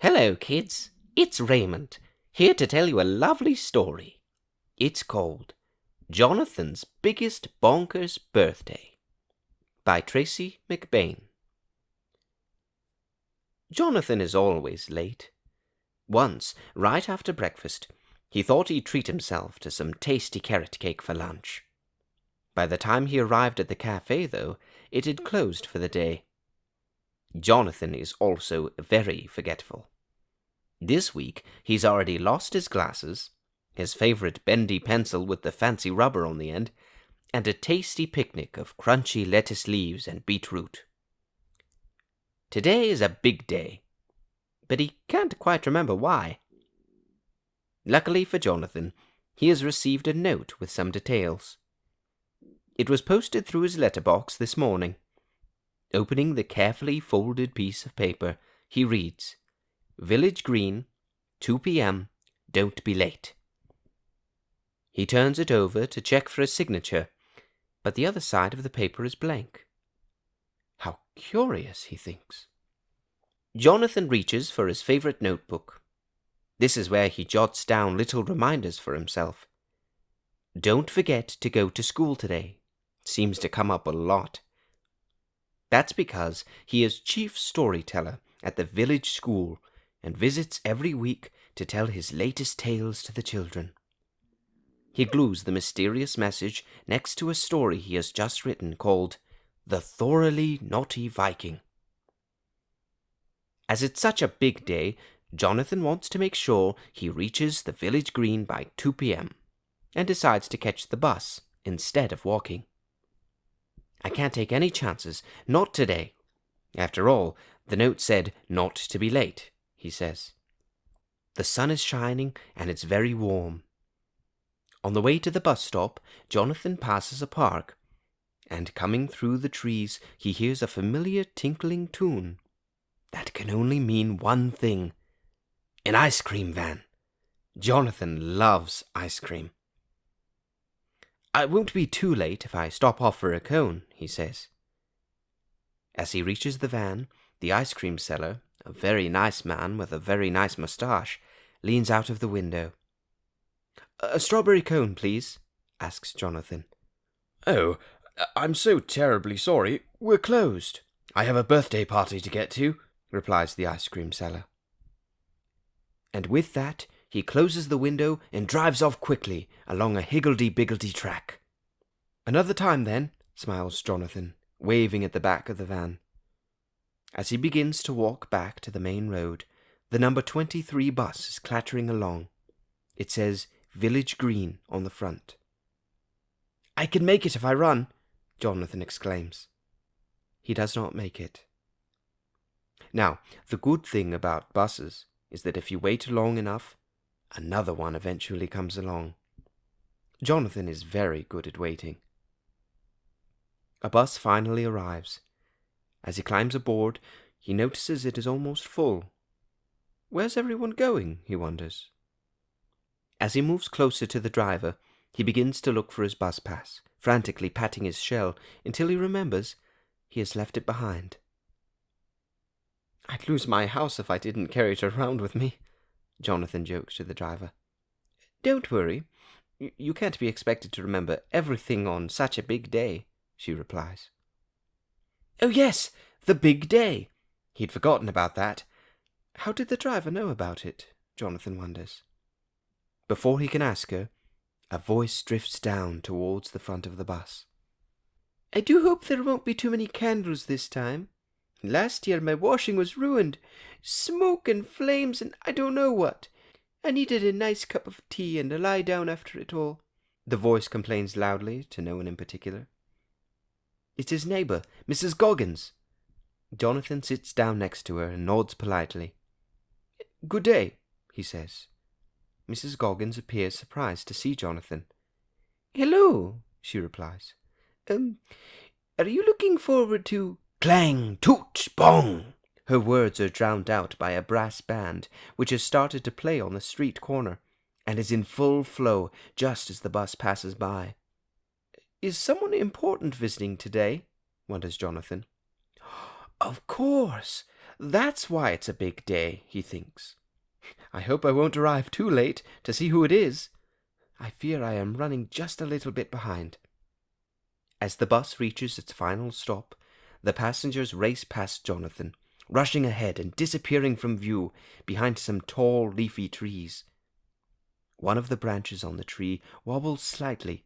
Hello, kids. It's Raymond, here to tell you a lovely story. It's called Jonathan's Biggest Bonkers Birthday by Tracy McBain. Jonathan is always late. Once, right after breakfast, he thought he'd treat himself to some tasty carrot cake for lunch. By the time he arrived at the cafe, though, it had closed for the day. Jonathan is also very forgetful. This week, he's already lost his glasses, his favorite bendy pencil with the fancy rubber on the end, and a tasty picnic of crunchy lettuce leaves and beetroot. Today is a big day, but he can't quite remember why. Luckily for Jonathan, he has received a note with some details. It was posted through his letterbox this morning. Opening the carefully folded piece of paper, he reads, "Village Green, 2 p.m., don't be late." He turns it over to check for a signature, but the other side of the paper is blank. How curious, he thinks. Jonathan reaches for his favorite notebook. This is where he jots down little reminders for himself. Don't forget to go to school today. Seems to come up a lot. That's because he is chief storyteller at the village school and visits every week to tell his latest tales to the children. He glues the mysterious message next to a story he has just written called The Thoroughly Naughty Viking. As it's such a big day, Jonathan wants to make sure he reaches the village green by 2 p.m. and decides to catch the bus instead of walking. I can't take any chances, not today. After all, the note said not to be late, he says. The sun is shining and it's very warm. On the way to the bus stop, Jonathan passes a park, and coming through the trees, he hears a familiar tinkling tune. That can only mean one thing: an ice cream van. Jonathan loves ice cream. I won't be too late if I stop off for a cone, he says. As he reaches the van, the ice cream seller, a very nice man with a very nice moustache, leans out of the window. A strawberry cone, please, asks Jonathan. Oh, I'm so terribly sorry. We're closed. I have a birthday party to get to, replies the ice cream seller. And with that, he closes the window and drives off quickly along a higgledy-biggledy track. Another time, then, smiles Jonathan, waving at the back of the van. As he begins to walk back to the main road, the number 23 bus is clattering along. It says Village Green on the front. I can make it if I run, Jonathan exclaims. He does not make it. Now, the good thing about buses is that if you wait long enough, another one eventually comes along. Jonathan is very good at waiting. A bus finally arrives. As he climbs aboard, he notices it is almost full. Where's everyone going, he wonders. As he moves closer to the driver, he begins to look for his bus pass, frantically patting his shell until he remembers he has left it behind. I'd lose my house if I didn't carry it around with me, Jonathan jokes to the driver. Don't worry. You can't be expected to remember everything on such a big day, she replies. Oh yes, the big day. He'd forgotten about that. How did the driver know about it? Jonathan wonders. Before he can ask her, a voice drifts down towards the front of the bus. I do hope there won't be too many candles this time. Last year my washing was ruined. Smoke and flames and I don't know what. I needed a nice cup of tea and a lie down after it all. The voice complains loudly to no one in particular. It's his neighbour, Mrs. Goggins. Jonathan sits down next to her and nods politely. Good day, he says. Mrs. Goggins appears surprised to see Jonathan. Hello, she replies. Are you looking forward to... Clang, toot, bong! Her words are drowned out by a brass band, which has started to play on the street corner, and is in full flow just as the bus passes by. Is someone important visiting today? Wonders Jonathan. Of course! That's why it's a big day, he thinks. I hope I won't arrive too late to see who it is. I fear I am running just a little bit behind. As the bus reaches its final stop, the passengers race past Jonathan, rushing ahead and disappearing from view behind some tall, leafy trees. One of the branches on the tree wobbles slightly,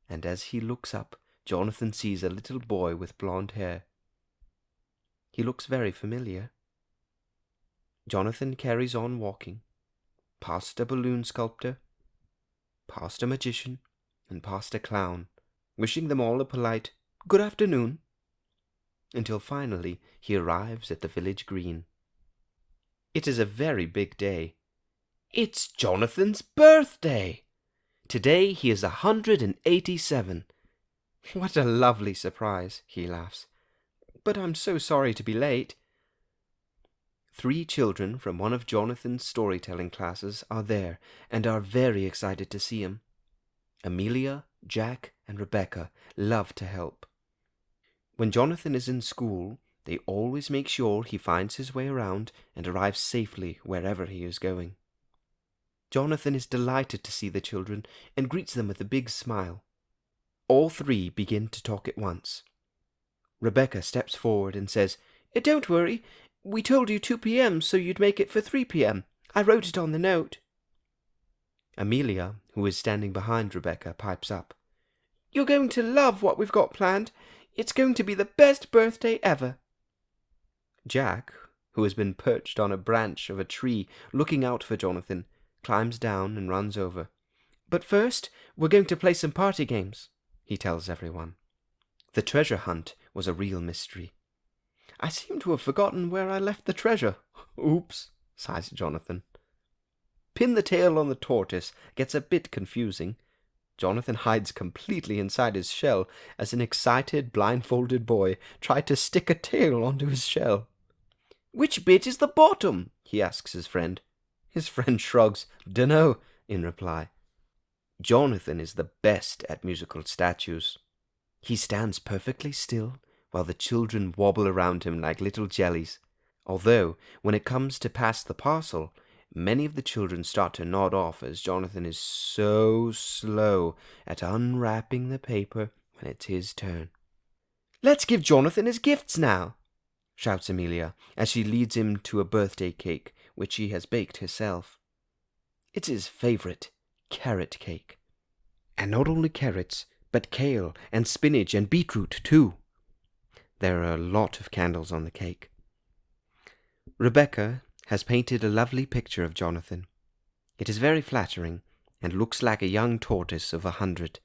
and as he looks up, Jonathan sees a little boy with blonde hair. He looks very familiar. Jonathan carries on walking, past a balloon sculptor, past a magician, and past a clown, wishing them all a polite good afternoon, until finally he arrives at the village green. It is a very big day. It's Jonathan's birthday! Today he is 187. What a lovely surprise, he laughs. But I'm so sorry to be late. 3 children from one of Jonathan's storytelling classes are there and are very excited to see him. Amelia, Jack, and Rebecca love to help. When Jonathan is in school, they always make sure he finds his way around and arrives safely wherever he is going. Jonathan is delighted to see the children and greets them with a big smile. All 3 begin to talk at once. Rebecca steps forward and says, "Don't worry, we told you 2 p.m. so you'd make it for 3 p.m. I wrote it on the note." Amelia, who is standing behind Rebecca, pipes up, "You're going to love what we've got planned. It's going to be the best birthday ever." Jack, who has been perched on a branch of a tree looking out for Jonathan, climbs down and runs over. "But first, we're going to play some party games," he tells everyone. The treasure hunt was a real mystery. "I seem to have forgotten where I left the treasure." "Oops," sighs Jonathan. Pin the tail on the tortoise gets a bit confusing. Jonathan hides completely inside his shell as an excited, blindfolded boy tried to stick a tail onto his shell. "Which bit is the bottom?" he asks his friend. His friend shrugs, "Dunno," in reply. Jonathan is the best at musical statues. He stands perfectly still while the children wobble around him like little jellies, although when it comes to pass the parcel, many of the children start to nod off as Jonathan is so slow at unwrapping the paper when it's his turn. "Let's give Jonathan his gifts now," shouts Amelia as she leads him to a birthday cake which she has baked herself. It's his favorite, carrot cake. And not only carrots, but kale and spinach and beetroot too. There are a lot of candles on the cake. Rebecca has painted a lovely picture of Jonathan. It is very flattering and looks like a young tortoise of 100.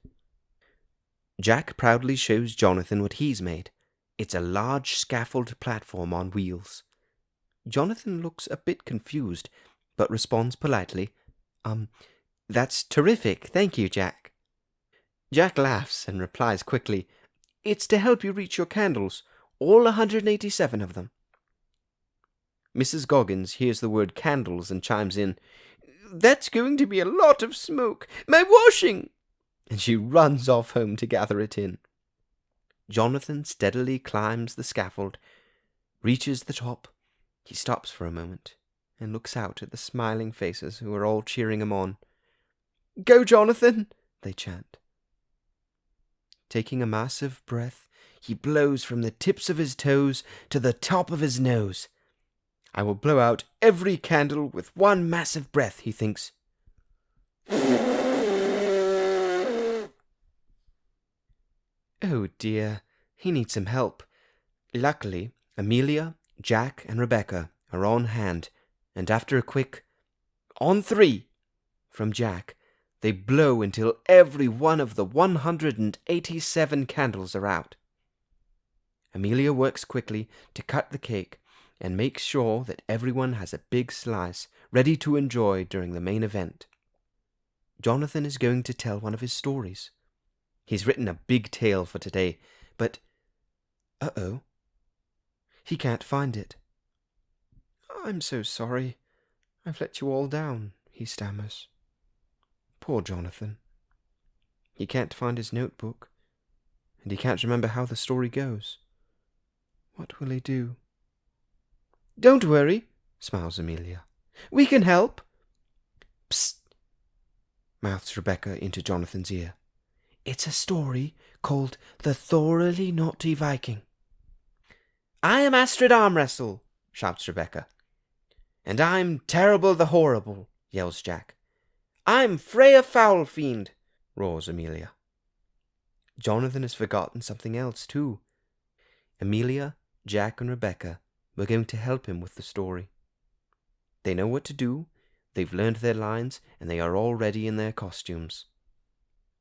Jack proudly shows Jonathan what he's made. It's a large scaffold platform on wheels. Jonathan looks a bit confused, but responds politely, "That's terrific, thank you, Jack." Jack laughs and replies quickly, "It's to help you reach your candles, all 187 of them." Mrs. Goggins hears the word candles and chimes in, "That's going to be a lot of smoke. My washing!" And she runs off home to gather it in. Jonathan steadily climbs the scaffold, reaches the top. He stops for a moment and looks out at the smiling faces who are all cheering him on. "Go, Jonathan!" they chant. Taking a massive breath, he blows from the tips of his toes to the top of his nose. "I will blow out every candle with one massive breath," he thinks. Oh dear, he needs some help. Luckily, Amelia, Jack, and Rebecca are on hand, and after a quick "On 3" from Jack, they blow until every one of the 187 candles are out. Amelia works quickly to cut the cake and makes sure that everyone has a big slice ready to enjoy during the main event. Jonathan is going to tell one of his stories. He's written a big tale for today, but uh-oh, he can't find it. "I'm so sorry. I've let you all down," he stammers. Poor Jonathan. He can't find his notebook, and he can't remember how the story goes. What will he do? Don't worry, smiles Amelia. We can help. Psst, mouths Rebecca into Jonathan's ear. It's a story called The Thoroughly Naughty Viking. I am Astrid Armwrestle, shouts Rebecca. And I'm Terrible the Horrible, yells Jack. I'm Freya Foulfiend, roars Amelia. Jonathan has forgotten something else, too. Amelia, Jack, and Rebecca were going to help him with the story. They know what to do, they've learned their lines, and they are all ready in their costumes.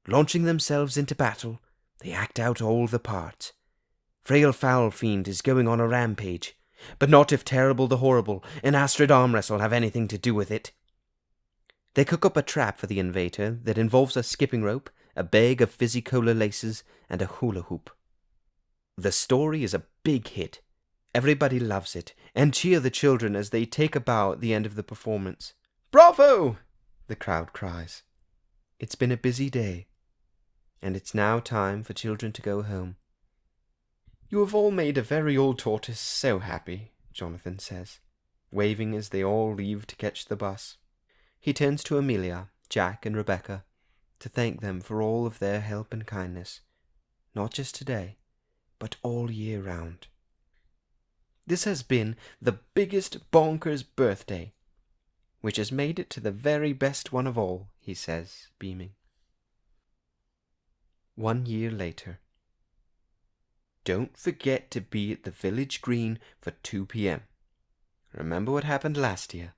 Launching themselves into battle, they act out all the parts. Frail Foulfiend is going on a rampage, but not if Terrible the Horrible and Astrid Armwrestle have anything to do with it. They cook up a trap for the invader that involves a skipping rope, a bag of fizzy cola laces, and a hula hoop. The story is a big hit. Everybody loves it, and cheer the children as they take a bow at the end of the performance. Bravo! The crowd cries. It's been a busy day, and it's now time for children to go home. You have all made a very old tortoise so happy, Jonathan says, waving as they all leave to catch the bus. He turns to Amelia, Jack, and Rebecca to thank them for all of their help and kindness, not just today, but all year round. This has been the biggest bonkers birthday, which has made it to the very best one of all, he says, beaming. 1 year later. Don't forget to be at the village green for 2 p.m. Remember what happened last year?